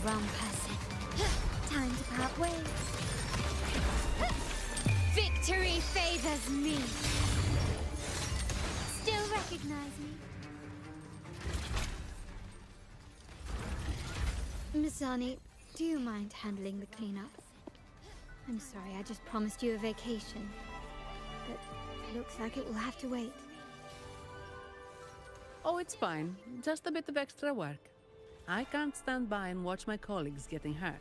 wrong person. Time to part ways. Victory favors me. Still recognize me? Misani, do you mind handling the cleanup? I'm sorry, I just promised you a vacation. But looks like it will have to wait. Oh, it's fine. Just a bit of extra work. I can't stand by and watch my colleagues getting hurt.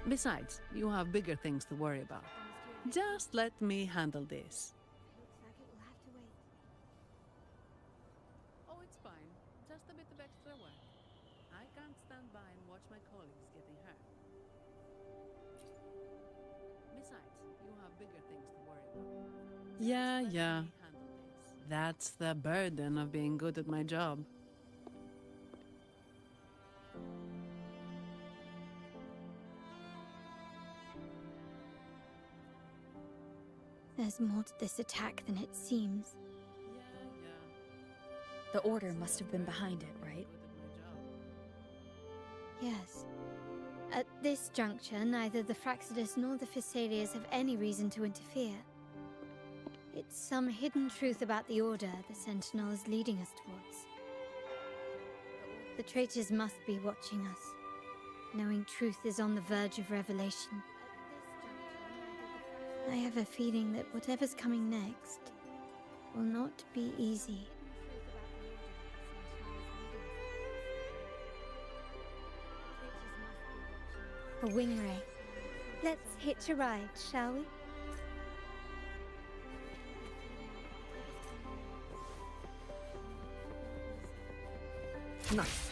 Besides, you have bigger things to worry about. Just let me handle this. Looks like it will have to wait. Oh, it's fine. Just a bit of extra work. I can't stand by and watch my colleagues getting hurt. Besides, you have bigger things to worry about. Yeah. Let me handle this. That's the burden of being good at my job. There's more to this attack than it seems. The Order must have been behind it, right? Yes. At this juncture, neither the Fraxidus nor the Physaelias have any reason to interfere. It's some hidden truth about the Order the Sentinel is leading us towards. The traitors must be watching us, knowing truth is on the verge of revelation. I have a feeling that whatever's coming next will not be easy. A wing ray. Let's hitch a ride, shall we? Nice.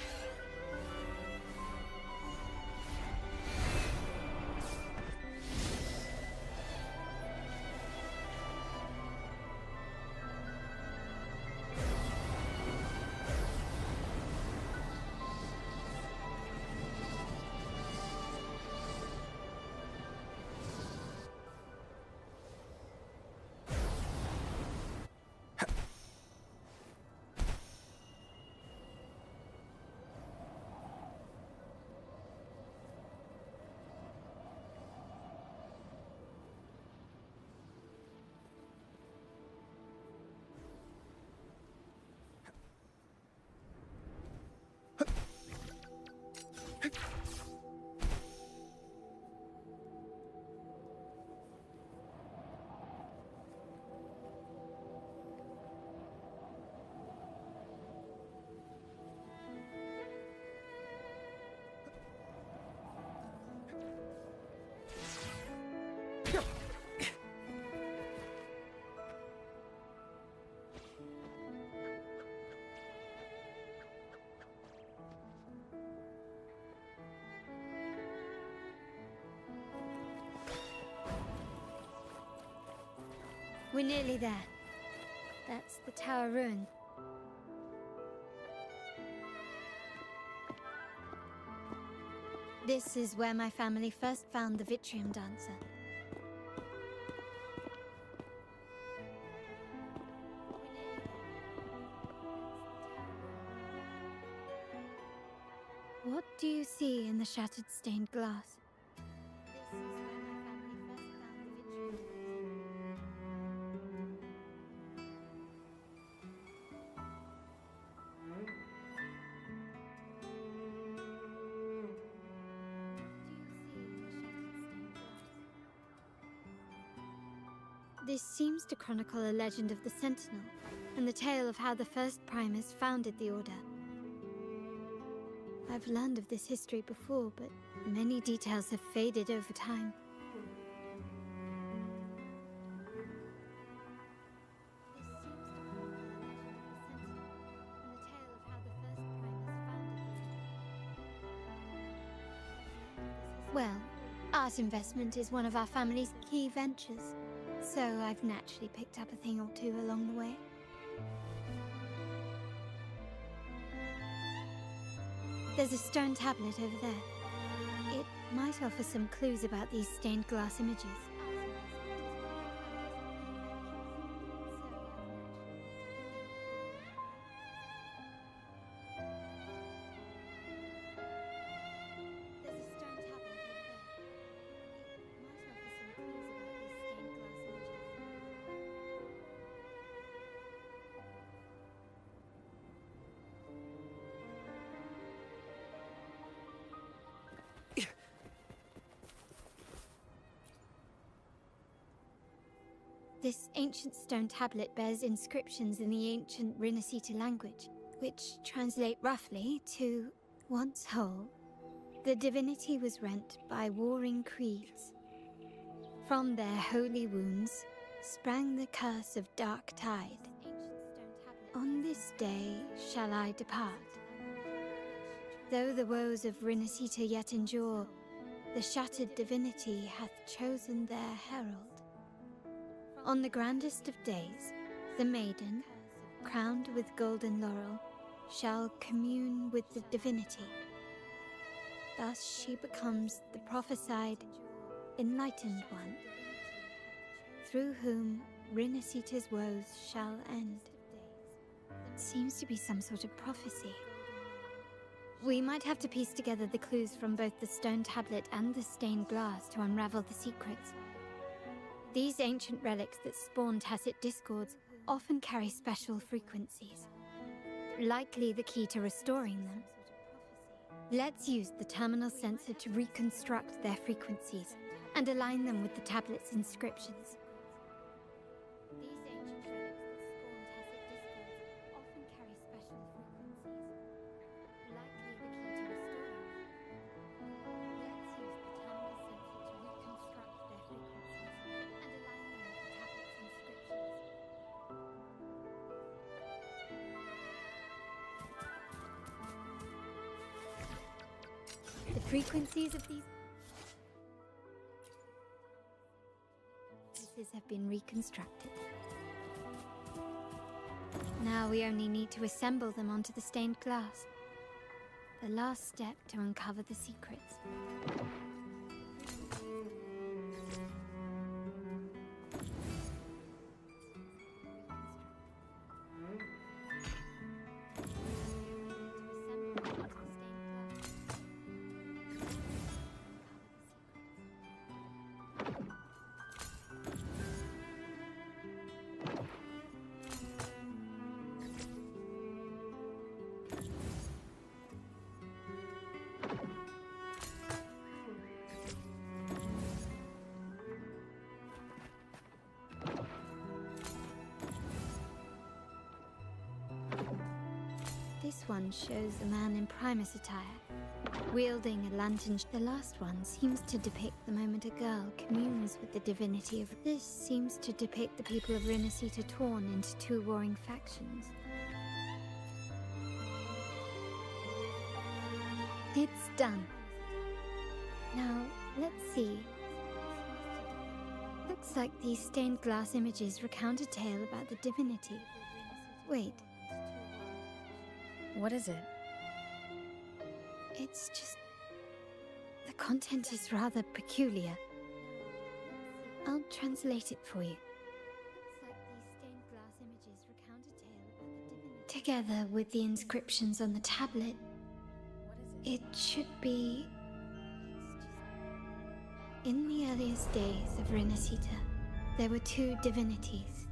We're nearly there. That's the tower ruin. This is where my family first found the Vitrium Dancer. What do you see in the shattered stained glass? This is where my family first found the Vitrium Dancer. This seems to chronicle a legend of the Sentinel, and the tale of how the first Primus founded the Order. I've learned of this history before, but many details have faded over time. This seems to chronicle a legend of the Sentinel, and the tale of how the first Primus founded the Order. Well, art investment is one of our family's key ventures. So I've naturally picked up a thing or two along the way. There's a stone tablet over there. It might offer some clues about these stained glass images. This ancient stone tablet bears inscriptions in the ancient Rinascita language, which translate roughly to, once whole, the divinity was rent by warring creeds. From their holy wounds sprang the curse of dark tide. On this day shall I depart. Though the woes of Rinascita yet endure, the shattered divinity hath chosen their herald. On the grandest of days, the maiden, crowned with golden laurel, shall commune with the divinity. Thus she becomes the prophesied, enlightened one, through whom Rinascita's woes shall end. Seems to be some sort of prophecy. We might have to piece together the clues from both the stone tablet and the stained glass to unravel the secrets. These ancient relics that spawn tacit discords often carry special frequencies, likely the key to restoring them. Let's use the terminal sensor to reconstruct their frequencies and align them with the tablet's inscriptions. These ancient relics that spawn tacit discords often carry special frequencies, likely the key to restoring them. Let's use the terminal sensor to reconstruct their frequencies and align them with the tablet's inscriptions. The frequencies of these pieces have been reconstructed. Now we only need to assemble them onto the stained glass. The last step to uncover the secrets. This one shows a man in Primus attire, wielding a lantern. The last one seems to depict the moment a girl communes with the divinity of... This seems to depict the people of Rinascita torn into two warring factions. It's done. Now, let's see. Looks like these stained glass images recount a tale about the divinity. Wait. What is it? It's just... the content is rather peculiar. I'll translate it for you. Together with the inscriptions on the tablet, it should be... In the earliest days of Rinascita, there were two divinities.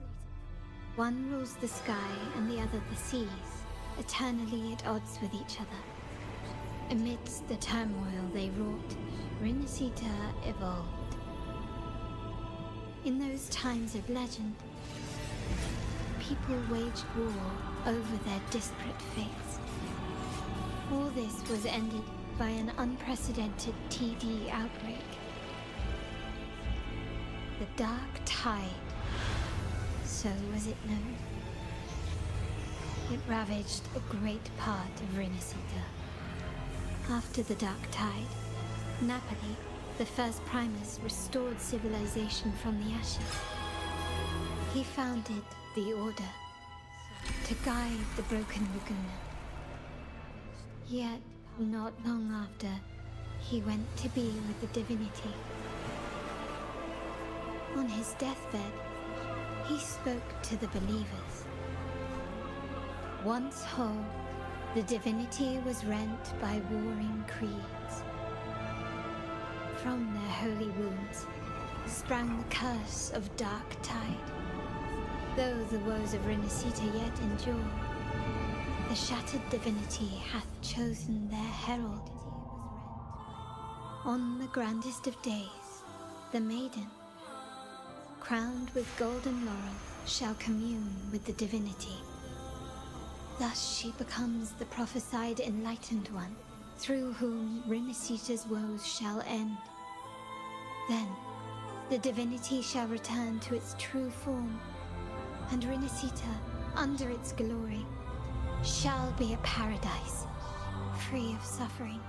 One rules the sky and the other the seas, eternally at odds with each other. Amidst the turmoil they wrought, Rinascita evolved. In those times of legend, people waged war over their disparate fates. All this was ended by an unprecedented TD outbreak. The Dark Tide, so was it known. It ravaged a great part of Rinascita. After the Dark Tide, Napoli, the first Primus, restored civilization from the ashes. He founded the Order to guide the broken Laguna. Yet, not long after, he went to be with the divinity. On his deathbed, he spoke to the believers. Once whole, the divinity was rent by warring creeds. From their holy wounds sprang the curse of Dark Tide. Though the woes of Rinascita yet endure, the shattered divinity hath chosen their herald. On the grandest of days, the maiden, crowned with golden laurel, shall commune with the divinity. Thus she becomes the prophesied enlightened one, through whom Rinasita's woes shall end. Then, the divinity shall return to its true form, and Rinasita, under its glory, shall be a paradise, free of suffering.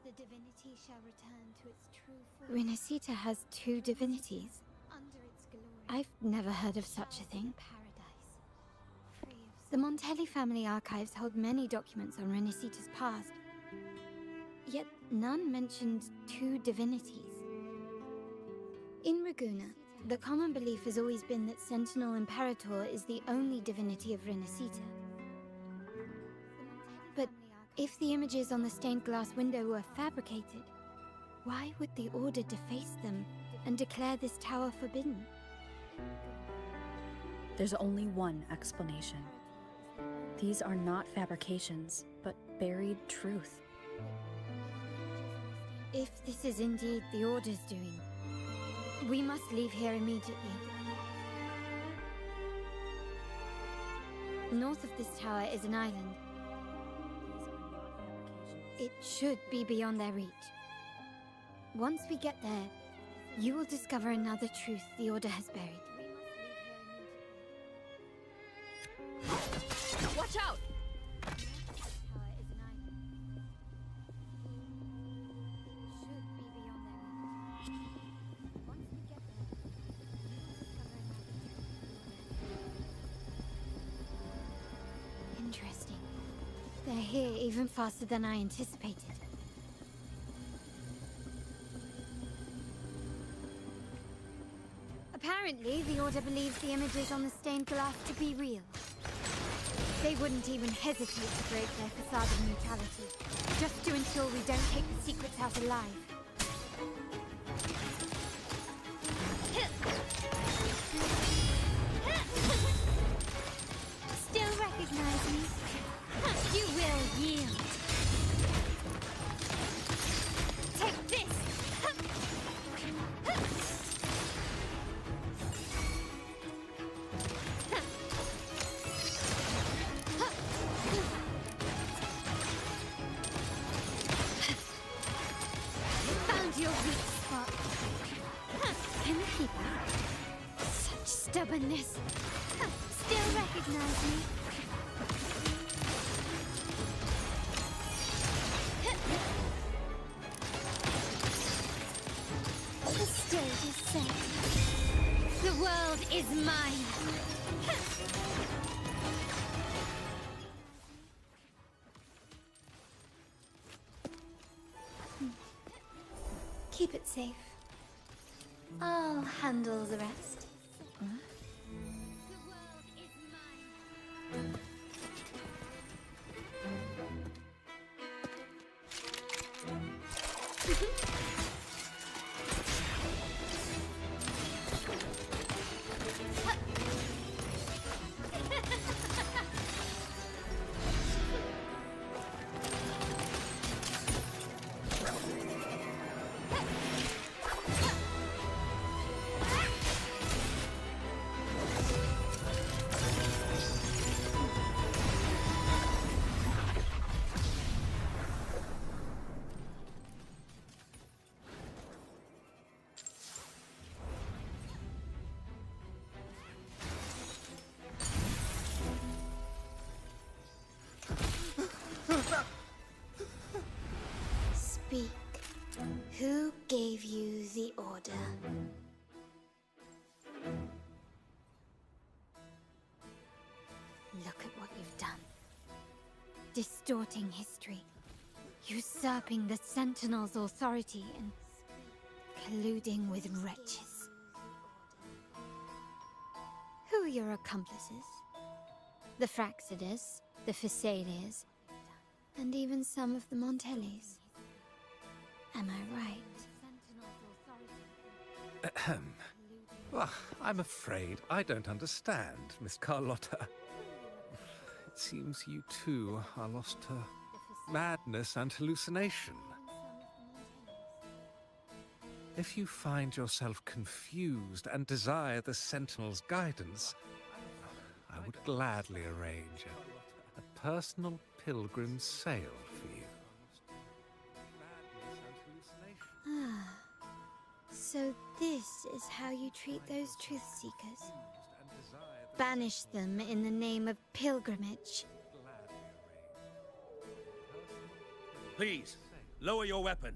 The divinity shall return to its true form. Rinasita has two divinities. Under its glory. I've never heard of such a thing. The Montelli family archives hold many documents on Rinasita's past, yet none mentioned two divinities. In Ragusa, the common belief has always been that Sentinel Imperator is the only divinity of Rinasita. But if the images on the stained glass window were fabricated, why would the Order deface them and declare this tower forbidden? There's only one explanation. These are not fabrications, but buried truth. If this is indeed the Order's doing, we must leave here immediately. North of this tower is an island. It should be beyond their reach. Once we get there, you will discover another truth the Order has buried. Watch out! Interesting. They're here even faster than I anticipated. Apparently, the Order believes the images on the stained glass to be real. They wouldn't even hesitate to break their facade of neutrality, just to ensure we don't take the secrets out alive. Still recognize me? You will yield. Take this! Found your weak spot. Can you keep up? Such stubbornness. Still recognize me? The stage is set. The world is mine. Keep it safe. I'll handle the rest. The world is mine. Speak. Who gave you the order? Look at what you've done. Distorting history, usurping the Sentinel's authority, and colluding with wretches. Who are your accomplices? The Fraxidus, the Phisalias, and even some of the Montellis. Am I right? Ahem. Well, I'm afraid I don't understand, Miss Carlotta. It seems you too are lost to madness and hallucination. If you find yourself confused and desire the Sentinel's guidance, I would gladly arrange a personal pilgrim's sail for you. Ah, so this is how you treat those truth seekers. Banish them in the name of pilgrimage. Please, lower your weapon.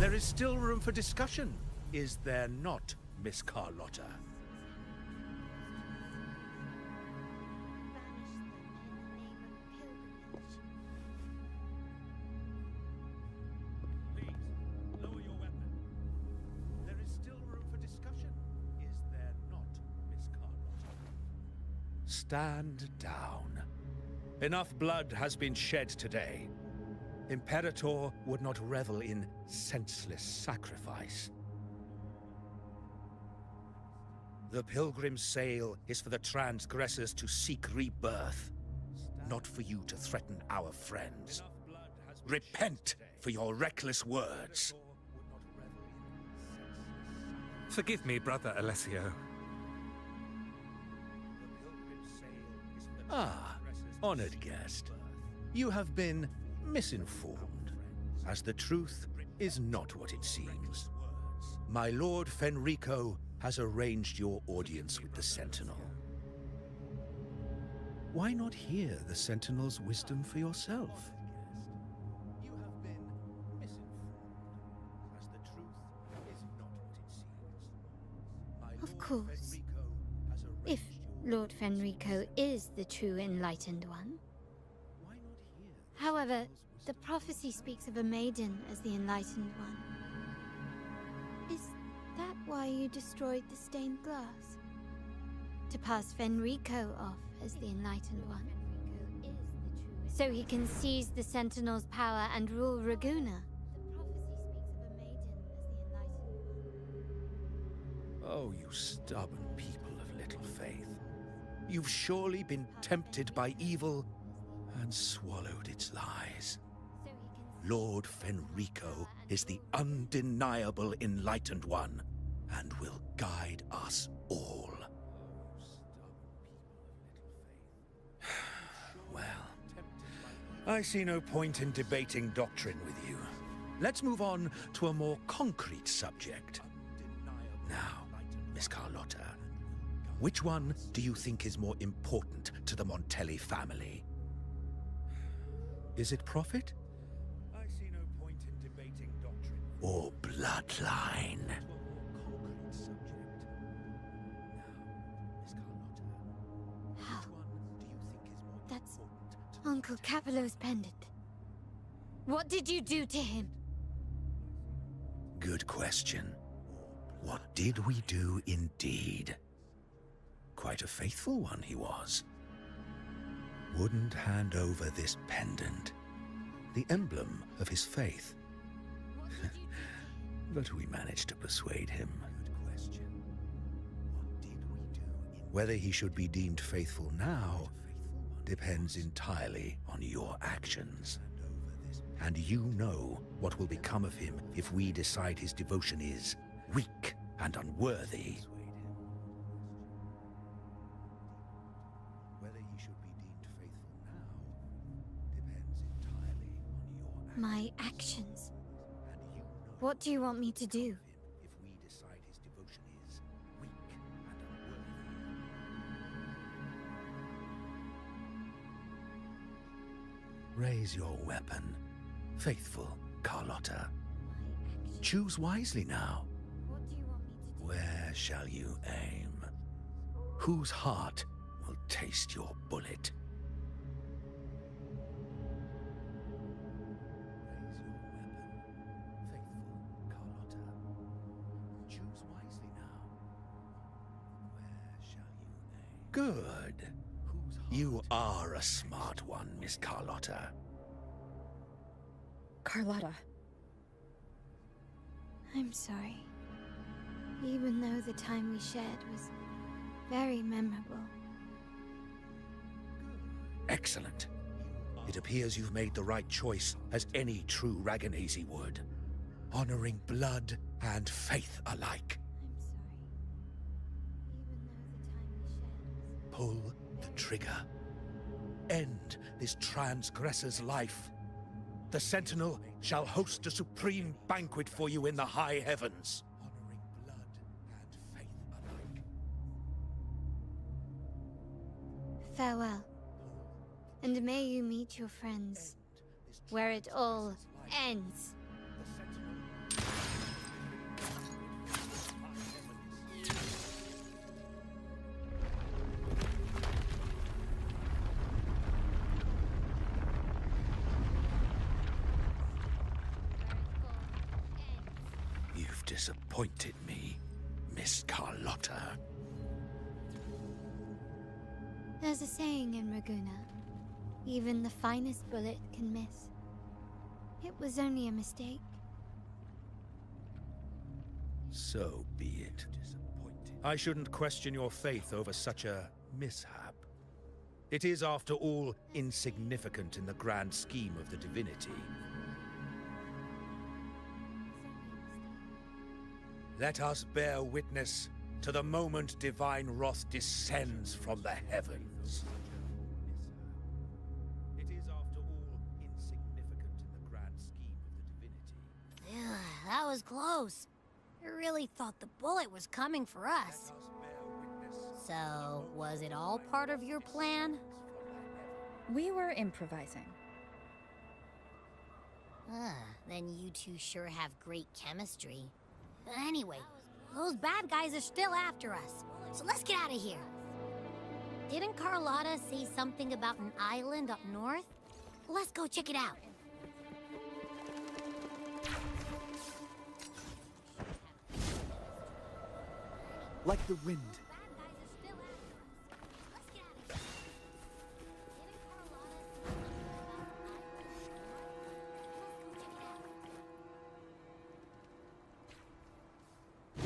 There is still room for discussion, is there not, Miss Carlotta? Please, lower your weapon. There is still room for discussion, is there not, Miss Carlotta? Stand down. Enough blood has been shed today. Imperator would not revel in senseless sacrifice. The pilgrim's sail is for the transgressors to seek rebirth, not for you to threaten our friends. Repent for your reckless words. Forgive me, Brother Alessio. Ah, honored guest. You have been misinformed, as the truth is not what it seems. My Lord Fenrico has arranged your audience with the Sentinel. Why not hear the Sentinel's wisdom for yourself? You have been misinformed, as the truth is not what it seems. Of course. If Lord Fenrico is the true enlightened one. However, the prophecy speaks of a maiden as the enlightened one. Is that why you destroyed the stained glass? To pass Fenrico off as the enlightened one? So he can seize the Sentinel's power and rule Raguna? Oh, you stubborn people of little faith. You've surely been tempted by evil and swallowed its lies. Lord Fenrico is the undeniable enlightened one, and will guide us all. Well, I see no point in debating doctrine with you. Let's move on to a more concrete subject. Now, Miss Carlotta, which one do you think is more important to the Montelli family? Is it profit? I see no point in debating doctrine. Or bloodline? How? That's Uncle Capello's pendant. What did you do to him? Good question. What did we do indeed? Quite a faithful one he was. Wouldn't hand over this pendant, the emblem of his faith. But we managed to persuade him. Whether he should be deemed faithful now depends entirely on your actions. And you know what will become of him if we decide his devotion is weak and unworthy. Whether he should be deemed faithful now depends entirely on your My actions. What do you want me to do? if we decide his devotion is weak and unworthy. Raise your weapon, faithful Carlotta. Choose wisely now. What do you want me to do? Where shall you aim? Whose heart will taste your bullet? Raise your weapon, faithful Carlotta. Choose wisely now. Where shall you aim? Good. You are a smart one, Miss Carlotta. Carlotta. I'm sorry. Even though the time we shared was very memorable. Excellent. It appears you've made the right choice, as any true Raganese would. Honoring blood and faith alike. I'm sorry. Even though the time we shared was... Pull the trigger. End this transgressor's life. The Sentinel shall host a supreme banquet for you in the high heavens, honoring blood and faith alike. Farewell. And may you meet your friends, where it all ends. You've disappointed me, Miss Carlotta. There's a saying in Raguna, even the finest bullet can miss. It was only a mistake. So be it. I shouldn't question your faith over such a mishap. It is, after all, insignificant in the grand scheme of the divinity. Let us bear witness to the moment divine wrath descends from the heavens. It is, after all, insignificant in the grand scheme of the divinity. Ugh, that was close. I really thought the bullet was coming for us. So, was it all part of your plan? We were improvising. Then you two sure have great chemistry. Anyway, those bad guys are still after us, so let's get out of here. Didn't Carlotta say something about an island up north? Let's go check it out. Like the wind.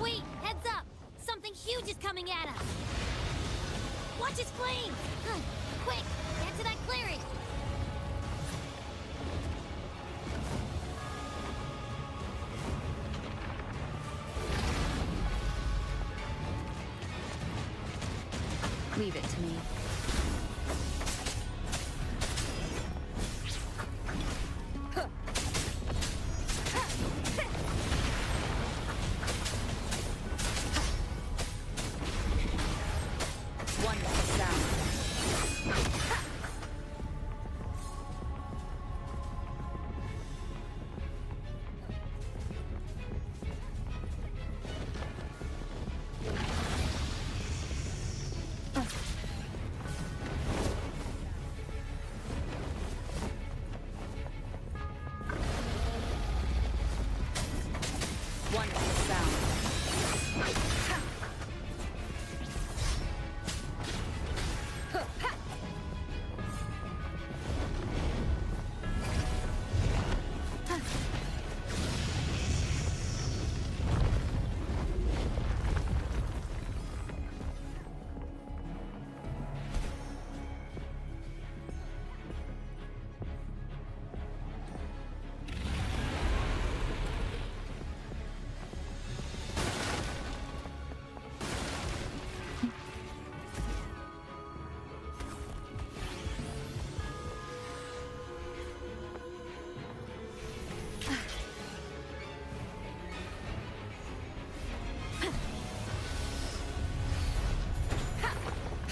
Wait, heads up! Something huge is coming at us! Watch its flames! Quick, get to that clearing! Leave it to me. One down. One down.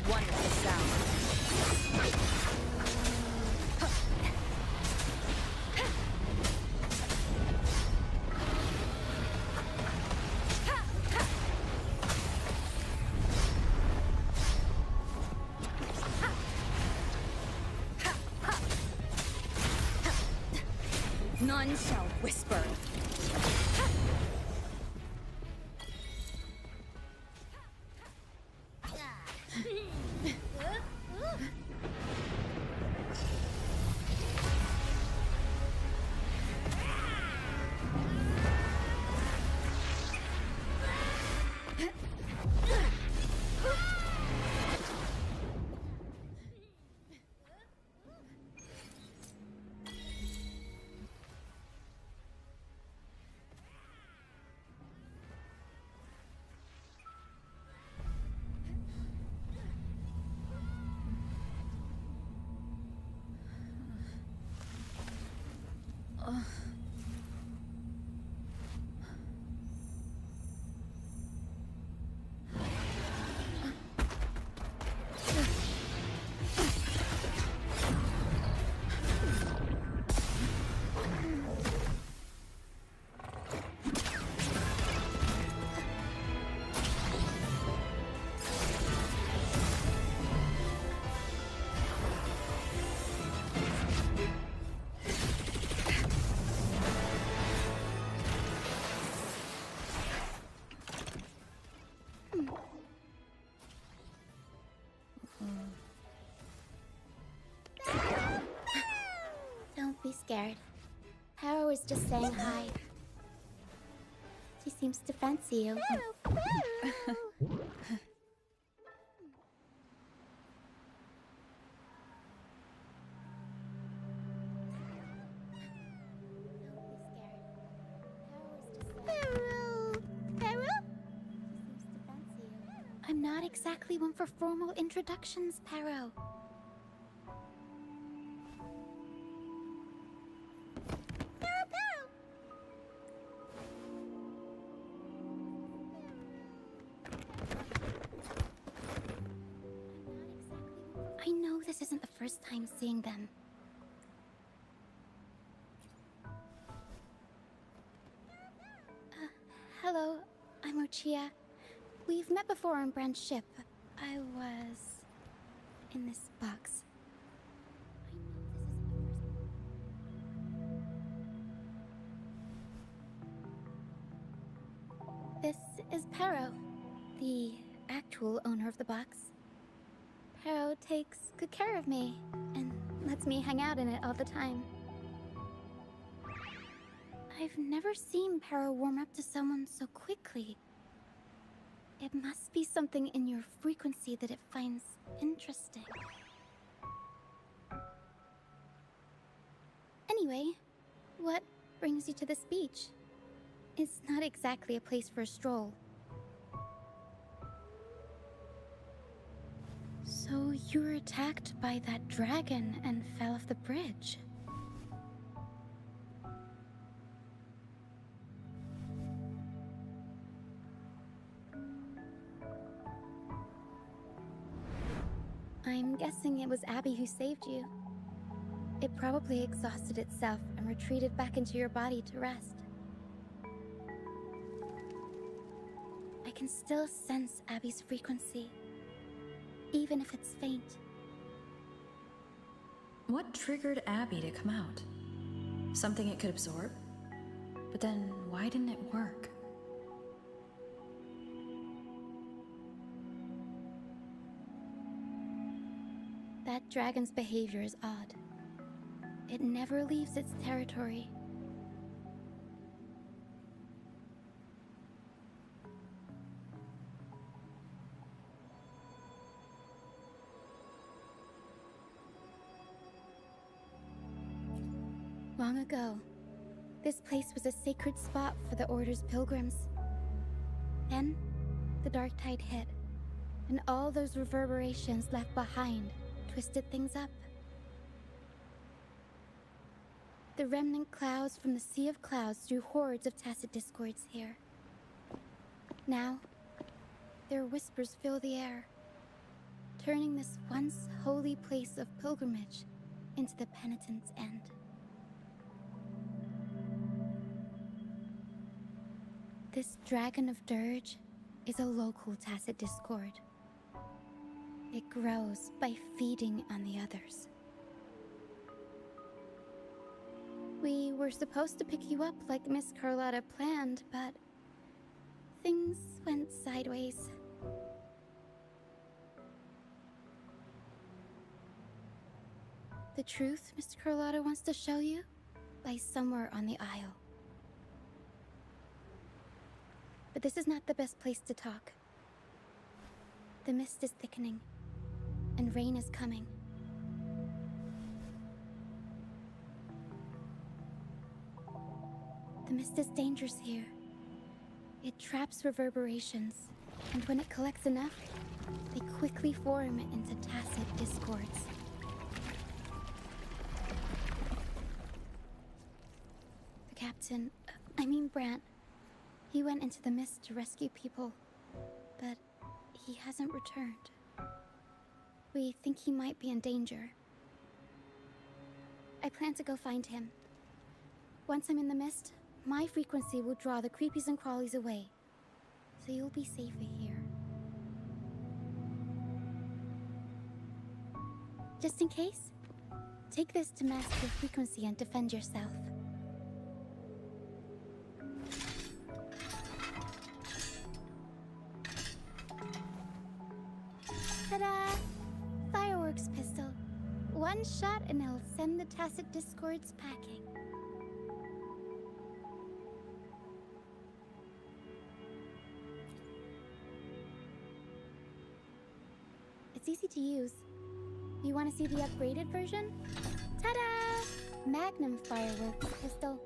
One down. None shall whisper. scared. Paro is just saying hi. She seems to fancy you. I'm not exactly one for formal introductions, Paro. I know this isn't the first time seeing them. Hello, I'm Ochia. We've met before on Brand's ship. I was in this box. This is Paro, the actual owner of the box. Paro takes good care of me and lets me hang out in it all the time. I've never seen Paro warm up to someone so quickly. It must be something in your frequency that it finds interesting. Anyway, what brings you to this beach? It's not exactly a place for a stroll. So you were attacked by that dragon and fell off the bridge. I'm guessing it was Abby who saved you. It probably exhausted itself and retreated back into your body to rest. I can still sense Abby's frequency, even if it's faint. What triggered Abby to come out? Something it could absorb? But then why didn't it work? That dragon's behavior is odd. It never leaves its territory. Long ago, this place was a sacred spot for the Order's pilgrims. Then, the dark tide hit, and all those reverberations left behind twisted things up. The remnant clouds from the Sea of Clouds drew hordes of tacit discords here. Now, their whispers fill the air, turning this once holy place of pilgrimage into the penitent's end. This Dragon of Dirge is a local tacit discord. It grows by feeding on the others. We were supposed to pick you up like Miss Carlotta planned, but things went sideways. The truth Miss Carlotta wants to show you lies somewhere on the Isle. But this is not the best place to talk. The mist is thickening, and rain is coming. The mist is dangerous here. It traps reverberations, and when it collects enough, they quickly form into tacit discords. The captain, Brant, he went into the mist to rescue people, but he hasn't returned. We think he might be in danger. I plan to go find him. Once I'm in the mist, my frequency will draw the creepies and crawlies away, so you'll be safer here. Just in case, take this to mask your frequency and defend yourself. Ta-da! Fireworks pistol. One shot and it'll send the tacit discords packing. It's easy to use. You want to see the upgraded version? Ta-da! Magnum fireworks pistol.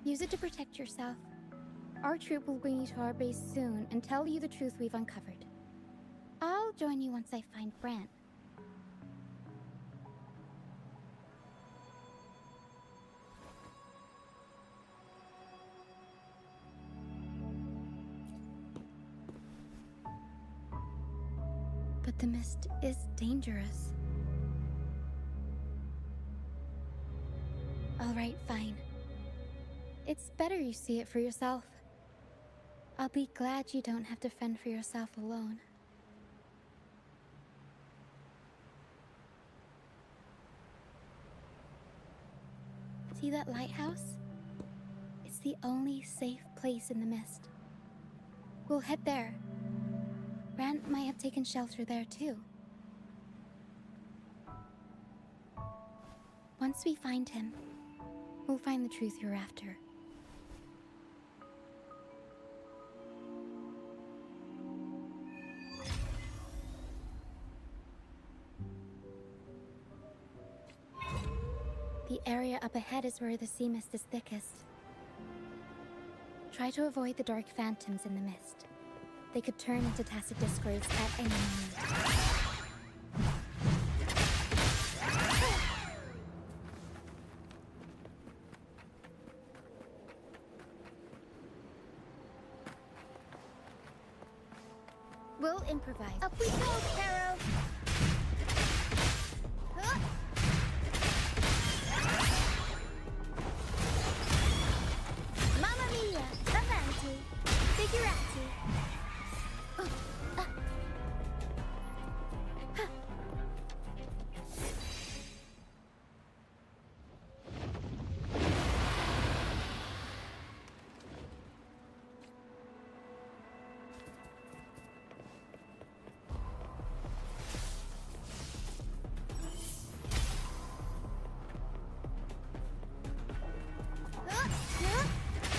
Use it to protect yourself. Our troop will bring you to our base soon and tell you the truth we've uncovered. I'll join you once I find Brant. But the mist is dangerous. All right, fine. It's better you see it for yourself. I'll be glad you don't have to fend for yourself alone. See that lighthouse? It's the only safe place in the mist. We'll head there. Brant might have taken shelter there too. Once we find him, we'll find the truth you're after. The area up ahead is where the sea mist is thickest. Try to avoid the dark phantoms in the mist. They could turn into tacit discords at any moment. We'll improvise. Up we go, Caro! Huh? Mamma mia! Avanti! Figurati!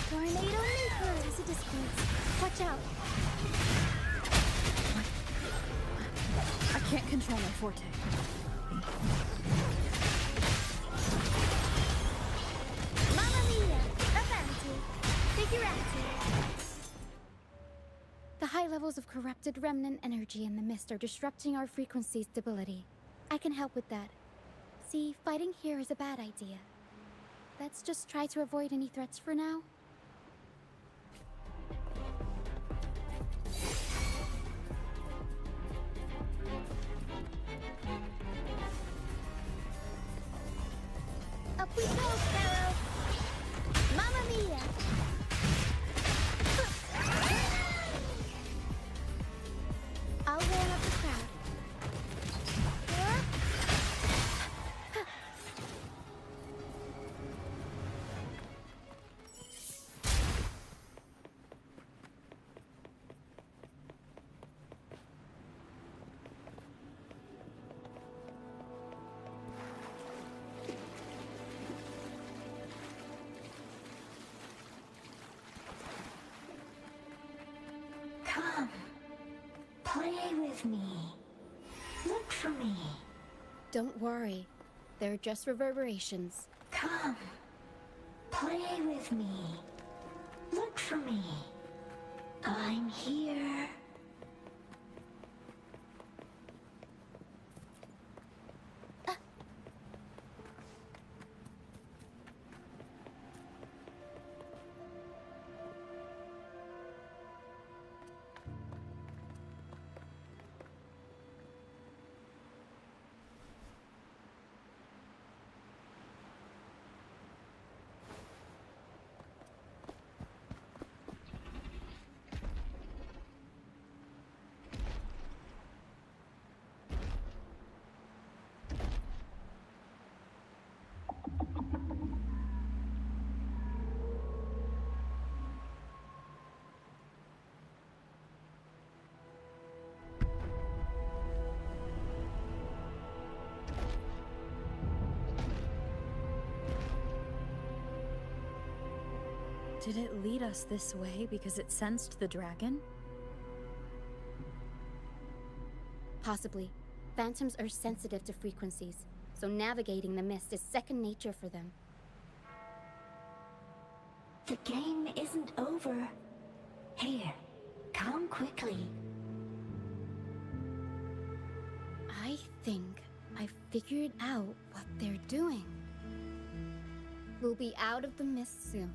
Tornado nuclear as it discords. Watch out! I can't control my forte. Mamma mia! Avanti! Figurati! The high levels of corrupted remnant energy in the mist are disrupting our frequency stability. I can help with that. See, fighting here is a bad idea. Let's just try to avoid any threats for now. Up we go, Sparrow! Mamma mia! I'll warm up the crowd. Come, play with me. Look for me. Don't worry. They're just reverberations. Come, play with me. Look for me. I'm here. Did it lead us this way because it sensed the dragon? Possibly. Phantoms are sensitive to frequencies, so navigating the mist is second nature for them. The game isn't over. Here, come quickly. I think I figured out what they're doing. We'll be out of the mist soon.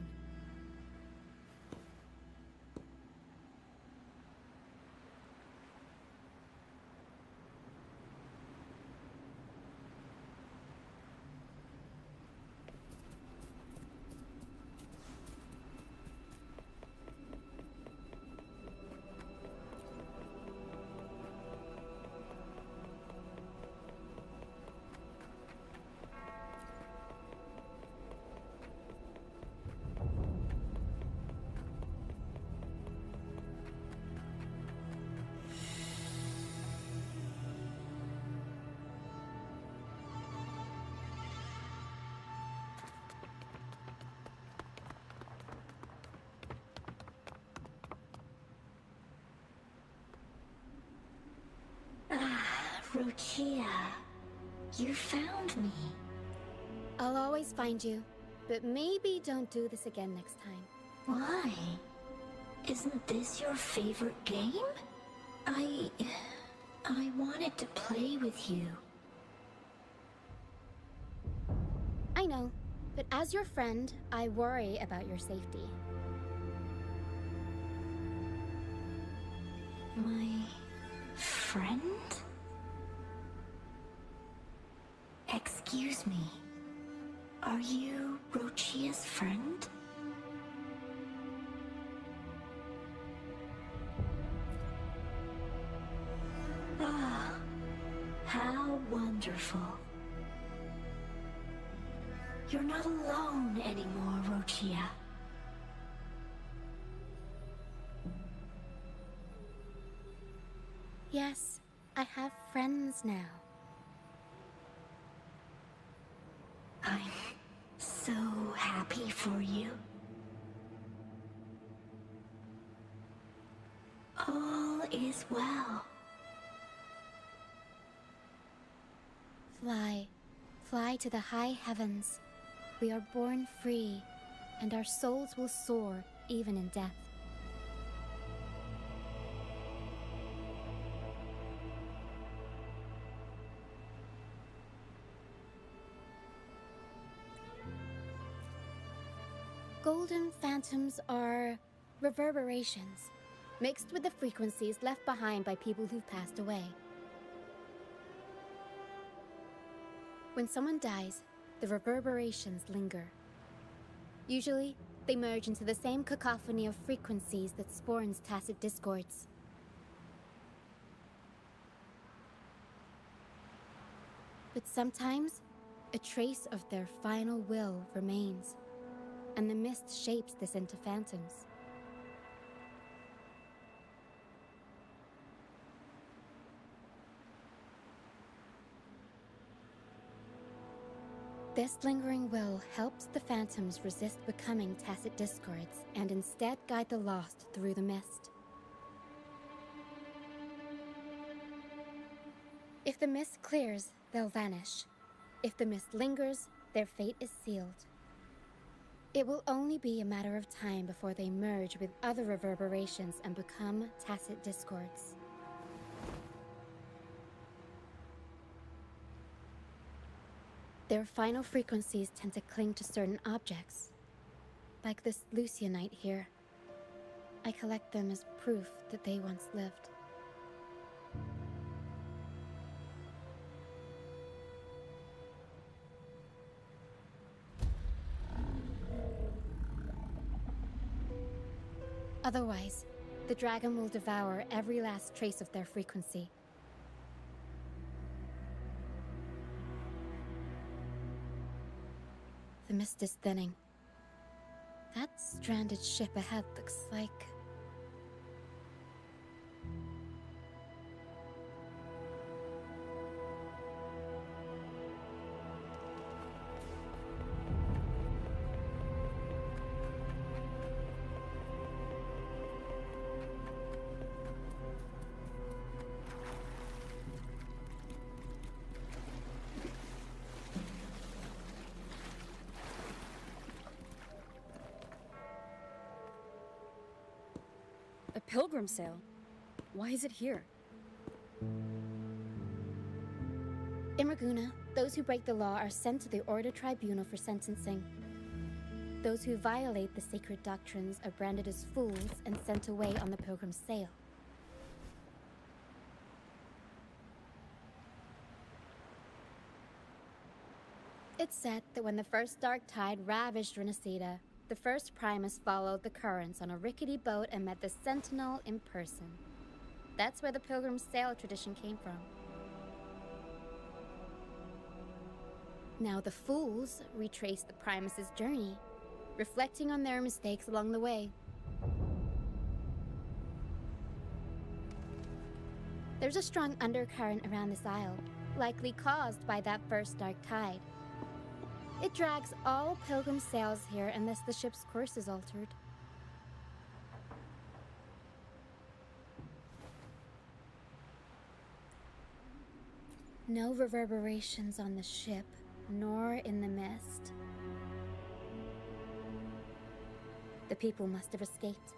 Rochia, you found me. I'll always find you, but maybe don't do this again next time. Why? Isn't this your favorite game? I wanted to play with you. I know, but as your friend, I worry about your safety. My friend? Excuse me. Are you Rochia's friend? Ah, how wonderful. You're not alone anymore, Rochia. Yes, I have friends now. I'm so happy for you. All is well. Fly. Fly to the high heavens. We are born free, and our souls will soar even in death. Golden phantoms are reverberations, mixed with the frequencies left behind by people who've passed away. When someone dies, the reverberations linger. Usually, they merge into the same cacophony of frequencies that spawns tacit discords. But sometimes, a trace of their final will remains, and the mist shapes this into phantoms. This lingering will helps the phantoms resist becoming tacit discords and instead guide the lost through the mist. If the mist clears, they'll vanish. If the mist lingers, their fate is sealed. It will only be a matter of time before they merge with other reverberations and become tacit discords. Their final frequencies tend to cling to certain objects, like this Lucianite here. I collect them as proof that they once lived. Otherwise, the dragon will devour every last trace of their frequency. The mist is thinning. That stranded ship ahead looks like... A pilgrim sale? Why is it here? In Raguna, those who break the law are sent to the Order Tribunal for sentencing. Those who violate the sacred doctrines are branded as fools and sent away on the pilgrim sale. It's said that when the first dark tide ravaged Renacida, the first Primus followed the currents on a rickety boat and met the Sentinel in person. That's where the pilgrim sale tradition came from. Now the fools retrace the Primus's journey, reflecting on their mistakes along the way. There's a strong undercurrent around this isle, likely caused by that first dark tide. It drags all pilgrim sails here unless the ship's course is altered. No reverberations on the ship, nor in the mist. The people must have escaped.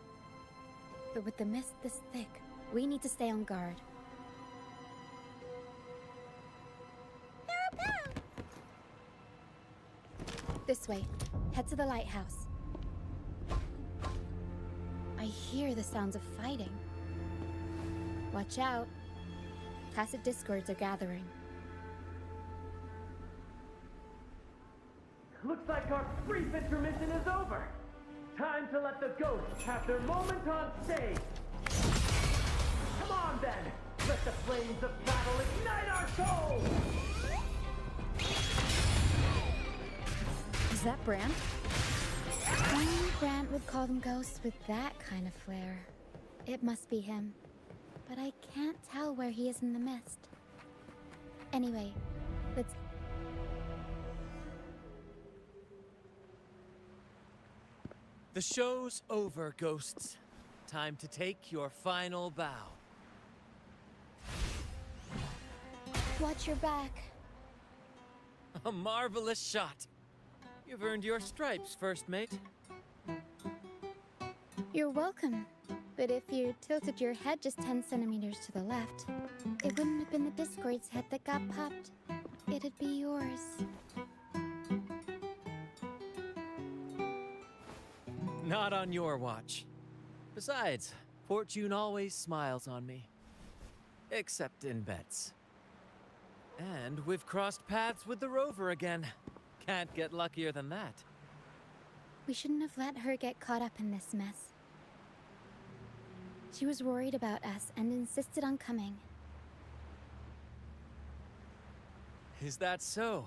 But with the mist this thick, we need to stay on guard. This way. Head to the lighthouse. I hear the sounds of fighting. Watch out. Tacit discords are gathering. Looks like our brief intermission is over. Time to let the ghosts have their moment on stage. Come on then. Let the flames of battle ignite our souls. Is that Brand? Only Brant would call them ghosts with that kind of flair. It must be him. But I can't tell where he is in the mist. Anyway, let's... The show's over, ghosts. Time to take your final bow. Watch your back. A marvelous shot. You've earned your stripes, first mate. You're welcome. But if you tilted your head just 10 centimeters to the left, it wouldn't have been the Discord's head that got popped. It'd be yours. Not on your watch. Besides, fortune always smiles on me. Except in bets. And we've crossed paths with the rover again. Can't get luckier than that. We shouldn't have let her get caught up in this mess. She was worried about us and insisted on coming. Is that so?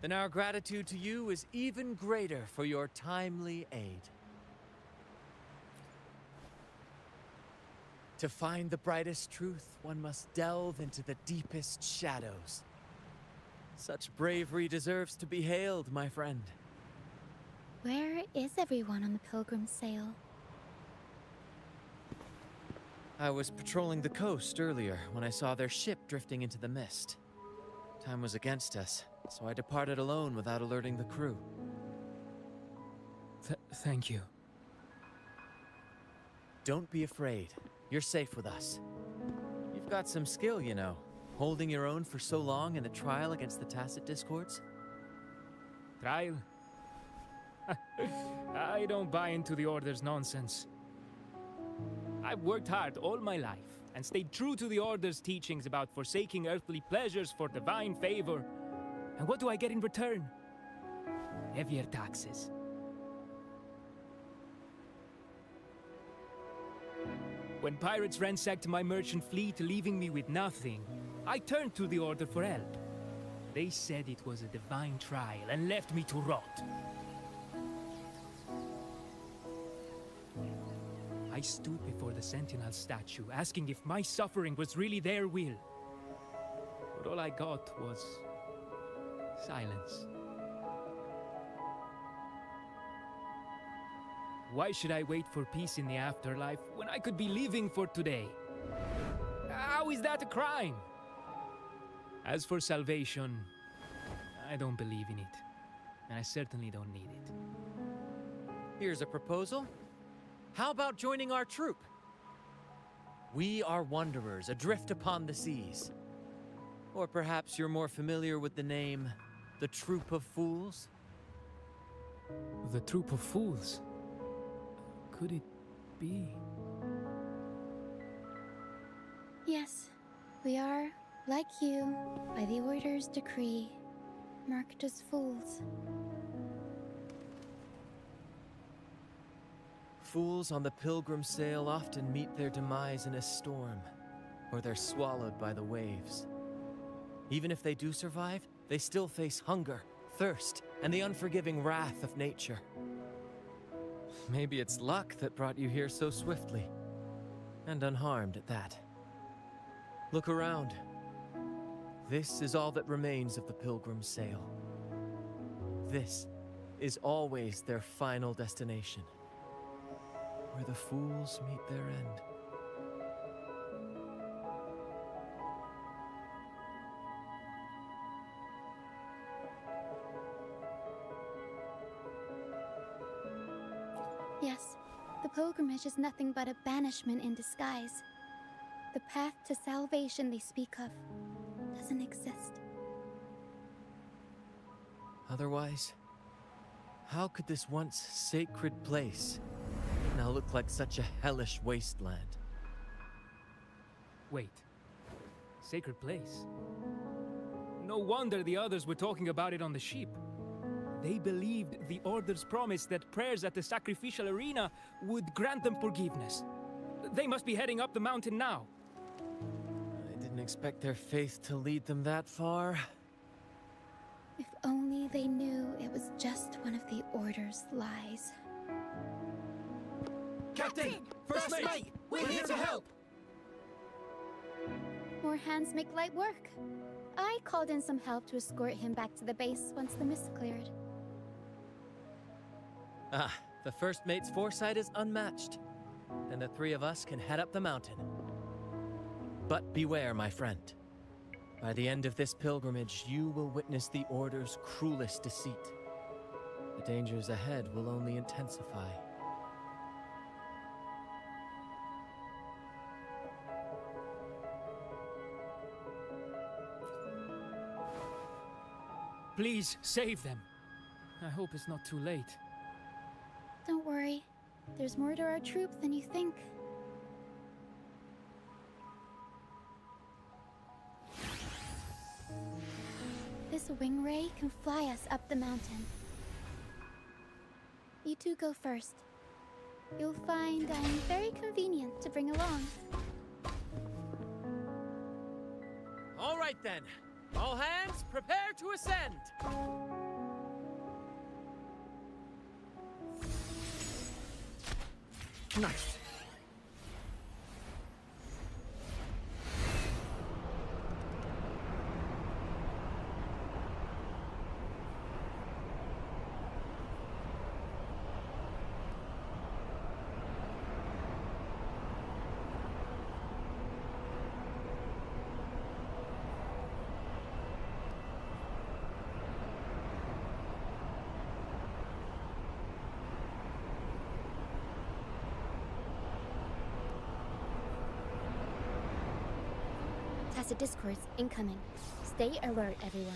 Then our gratitude to you is even greater for your timely aid. To find the brightest truth, one must delve into the deepest shadows. Such bravery deserves to be hailed, my friend. Where is everyone on the pilgrim sail? I was patrolling the coast earlier when I saw their ship drifting into the mist. Time was against us, so I departed alone without alerting the crew. Thank you. Don't be afraid. You're safe with us. You've got some skill, you know, holding your own for so long in a trial against the Tacit Discords. Trial? I don't buy into the Order's nonsense. I've worked hard all my life and stayed true to the Order's teachings about forsaking earthly pleasures for divine favor. And what do I get in return? Heavier taxes. When pirates ransacked my merchant fleet, leaving me with nothing, I turned to the Order for help. They said it was a divine trial and left me to rot. I stood before the Sentinel statue, asking if my suffering was really their will. But all I got was silence. Why should I wait for peace in the afterlife when I could be living for today? How is that a crime? As for salvation, I don't believe in it. And I certainly don't need it. Here's a proposal. How about joining our troop? We are wanderers adrift upon the seas. Or perhaps you're more familiar with the name, the Troop of Fools? The Troop of Fools? Could it be? Yes, we are, like you, by the Order's decree, marked as fools. Fools on the pilgrim sail often meet their demise in a storm, or they're swallowed by the waves. Even if they do survive, they still face hunger, thirst, and the unforgiving wrath of nature. Maybe it's luck that brought you here so swiftly, and unharmed at that. Look around. This is all that remains of the pilgrim's sail. This is always their final destination, where the fools meet their end. Yes, the pilgrimage is nothing but a banishment in disguise. The path to salvation they speak of doesn't exist. Otherwise, how could this once sacred place now look like such a hellish wasteland? Wait. Sacred place? No wonder the others were talking about it on the ship. They believed the Order's promise that prayers at the sacrificial arena would grant them forgiveness. They must be heading up the mountain now. I didn't expect their faith to lead them that far. If only they knew it was just one of the Order's lies. Captain! First mate! We're here to help! More hands make light work. I called in some help to escort him back to the base once the mist cleared. Ah, the first mate's foresight is unmatched. Then the three of us can head up the mountain. But beware, my friend. By the end of this pilgrimage, you will witness the Order's cruelest deceit. The dangers ahead will only intensify. Please, save them. I hope it's not too late. Don't worry. There's more to our troop than you think. This wing ray can fly us up the mountain. You two go first. You'll find I'm very convenient to bring along. All right then. All hands, prepare to ascend! Nice. Tacit discourse incoming. Stay alert, everyone.